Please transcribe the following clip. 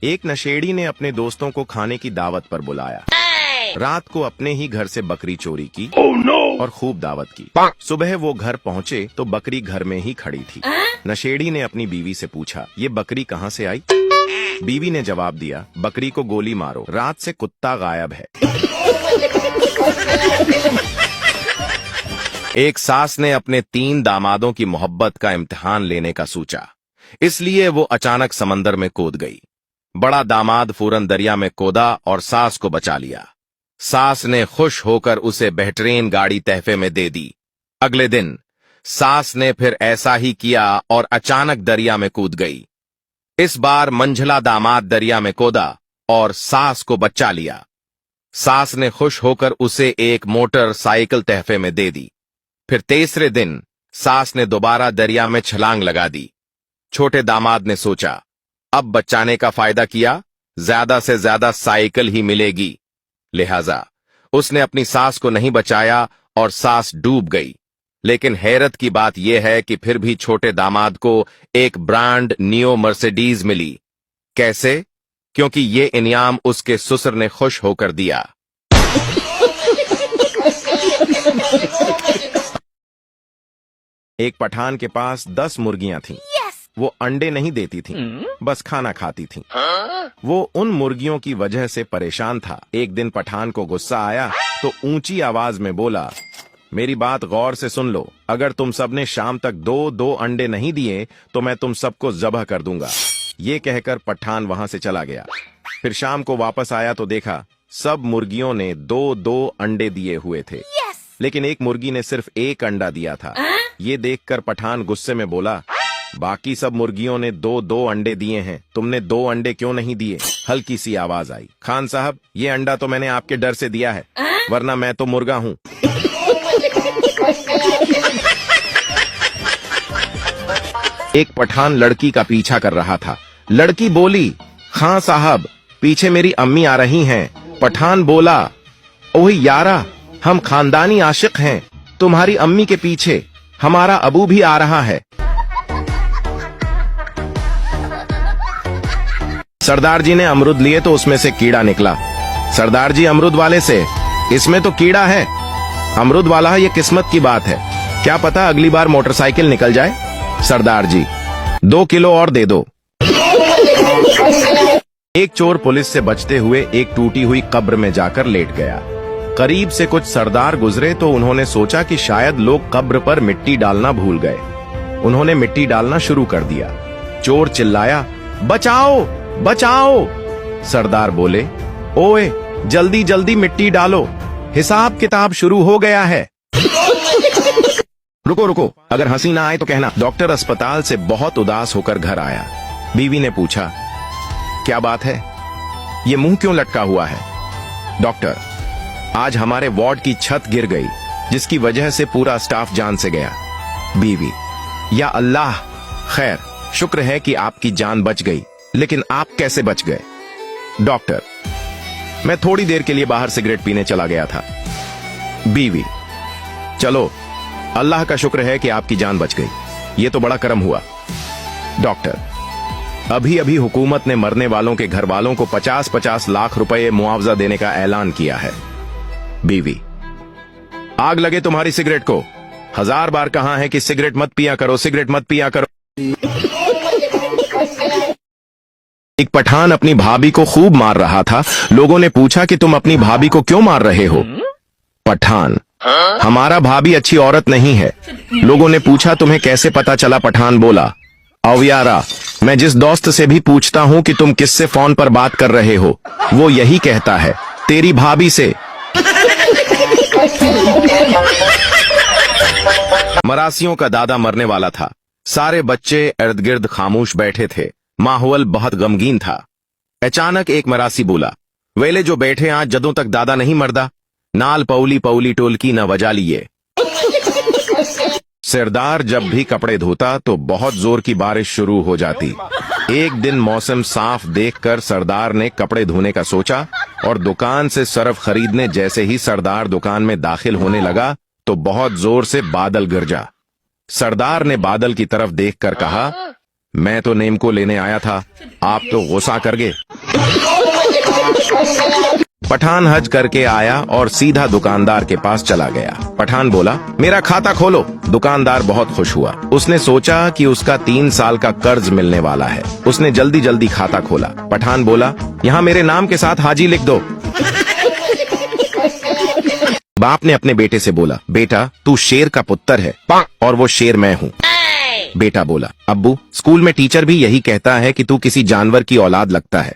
एक नशेड़ी ने अपने दोस्तों को खाने की दावत पर बुलाया। रात को अपने ही घर से बकरी चोरी की और खूब दावत की। सुबह वो घर पहुँचे तो बकरी घर में ही खड़ी थी। नशेड़ी ने अपनी बीवी से पूछा, ये बकरी कहाँ से आई? बीवी ने जवाब दिया, बकरी को गोली मारो, रात से कुत्ता गायब है। एक सास ने अपने 3 दामादों की मोहब्बत का इम्तिहान लेने का सोचा, इसलिए वो अचानक समंदर में कूद गई। बड़ा दामाद फौरन दरिया में कूदा और सास को बचा लिया। सास ने खुश होकर उसे बेहतरीन गाड़ी तहफे में दे दी। अगले दिन सास ने फिर ऐसा ही किया और अचानक दरिया में कूद गई। इस बार मंझला दामाद दरिया में कूदा और सास को बचा लिया। सास ने खुश होकर उसे एक मोटर साइकिल तहफे में दे दी। फिर तीसरे दिन सास ने दोबारा दरिया में छलांग लगा दी। छोटे दामाद ने सोचा, अब बचाने का फायदा किया, ज्यादा से ज्यादा साइकिल ही मिलेगी। लिहाजा उसने अपनी सास को नहीं बचाया और सास डूब गई। लेकिन हैरत की बात यह है कि फिर भी छोटे दामाद को एक ब्रांड नियो मर्सिडीज मिली। कैसे? क्योंकि ये इनाम उसके ससुर ने खुश होकर दिया। एक पठान के पास 10 मुर्गियां थीं। वो अंडे नहीं देती थीं, बस खाना खाती थीं। वो उन मुर्गियों की वजह से परेशान था। एक दिन पठान को गुस्सा आया तो ऊंची आवाज में बोला, मेरी बात गौर से सुन लो, अगर तुम सबने शाम तक 2-2 अंडे नहीं दिए तो मैं तुम सबको ज़ब्ह कर दूंगा। ये कहकर पठान वहां से चला गया। फिर शाम को वापस आया तो देखा सब मुर्गियों ने 2-2 अंडे दिए हुए थे, लेकिन एक मुर्गी ने सिर्फ 1 अंडा दिया था। ये देखकर पठान गुस्से में बोला, बाकी सब मुर्गियों ने 2-2 अंडे दिए हैं, तुमने 2 अंडे क्यों नहीं दिए? हल्की सी आवाज आई, खान साहब, ये अंडा तो मैंने आपके डर से दिया है, वरना मैं तो मुर्गा हूँ। एक पठान लड़की का पीछा कर रहा था। लड़की बोली, खान साहब, पीछे मेरी अम्मी आ रही हैं। पठान बोला, ओही यारा, हम खानदानी आशिक हैं, तुम्हारी अम्मी के पीछे हमारा अबू भी आ रहा है। सरदार जी ने अमरूद लिए तो उसमें से कीड़ा निकला। सरदार जी, अमरूद वाले से, इसमें तो कीड़ा है। अमरूद वाला, ये किस्मत की बात है, क्या पता अगली बार मोटरसाइकिल निकल जाए। सरदार जी, 2 किलो और दे दो। एक चोर पुलिस से बचते हुए एक टूटी हुई कब्र में जाकर लेट गया। करीब से कुछ सरदार गुजरे तो उन्होंने सोचा कि शायद लोग कब्र पर मिट्टी डालना भूल गए। उन्होंने मिट्टी डालना शुरू कर दिया। चोर चिल्लाया, बचाओ बचाओ। सरदार बोले, ओए, जल्दी जल्दी मिट्टी डालो, हिसाब किताब शुरू हो गया है। रुको रुको, अगर हंसी ना आए तो कहना। डॉक्टर अस्पताल से बहुत उदास होकर घर आया। बीवी ने पूछा, क्या बात है, ये मुंह क्यों लटका हुआ है? डॉक्टर, आज हमारे वार्ड की छत गिर गई, जिसकी वजह से पूरा स्टाफ जान से गया। बीवी, या अल्लाह, खैर, शुक्र है कि आपकी जान बच गई, लेकिन आप कैसे बच गए? डॉक्टर, मैं थोड़ी देर के लिए बाहर सिगरेट पीने चला गया था। बीवी, चलो, अल्लाह का शुक्र है कि आपकी जान बच गई, ये तो बड़ा करम हुआ। डॉक्टर, अभी अभी हुकूमत ने मरने वालों के घर वालों को 50-50 लाख रुपए मुआवजा देने का ऐलान किया है। बीवी, आग लगे तुम्हारी सिगरेट को, 1000 बार कहा है कि सिगरेट मत पिया करो, सिगरेट मत पिया करो। एक पठान अपनी भाभी को खूब मार रहा था। लोगों ने पूछा कि तुम अपनी भाभी को क्यों मार रहे हो? पठान, हमारा भाभी अच्छी औरत नहीं है। लोगों ने पूछा, तुम्हें कैसे पता चला? पठान बोला, अवयारा, मैं जिस दोस्त से भी पूछता हूँ कि तुम किससे फोन पर बात कर रहे हो, वो यही कहता है, तेरी भाभी से। मरासियों का दादा मरने वाला था। सारे बच्चे इर्द गिर्द खामोश बैठे थे। माहौल बहुत गमगीन था। अचानक एक मरासी बोला, वेले जो बैठे आज जदों तक दादा नहीं मरदा, नाल पौली पौली टोलकी न वजा लिए। सरदार जब भी कपड़े धोता तो बहुत जोर की बारिश शुरू हो जाती। एक दिन मौसम साफ देखकर सरदार ने कपड़े धोने का सोचा और दुकान से सर्फ खरीदने जैसे ही सरदार दुकान में दाखिल होने लगा तो बहुत जोर से बादल गरजा। सरदार ने बादल की तरफ देखकर कहा, मैं तो नेम को लेने आया था, आप तो गुस्सा कर गए। पठान हज करके आया और सीधा दुकानदार के पास चला गया। पठान बोला, मेरा खाता खोलो। दुकानदार बहुत खुश हुआ। उसने सोचा कि उसका 3 साल का कर्ज मिलने वाला है। उसने जल्दी जल्दी खाता खोला। पठान बोला, यहाँ मेरे नाम के साथ हाजी लिख दो। बाप ने अपने बेटे से बोला, बेटा तू शेर का पुत्र है और वो शेर मैं हूँ। बेटा बोला, अब्बू स्कूल में टीचर भी यही कहता है कि तू किसी जानवर की औलाद लगता है।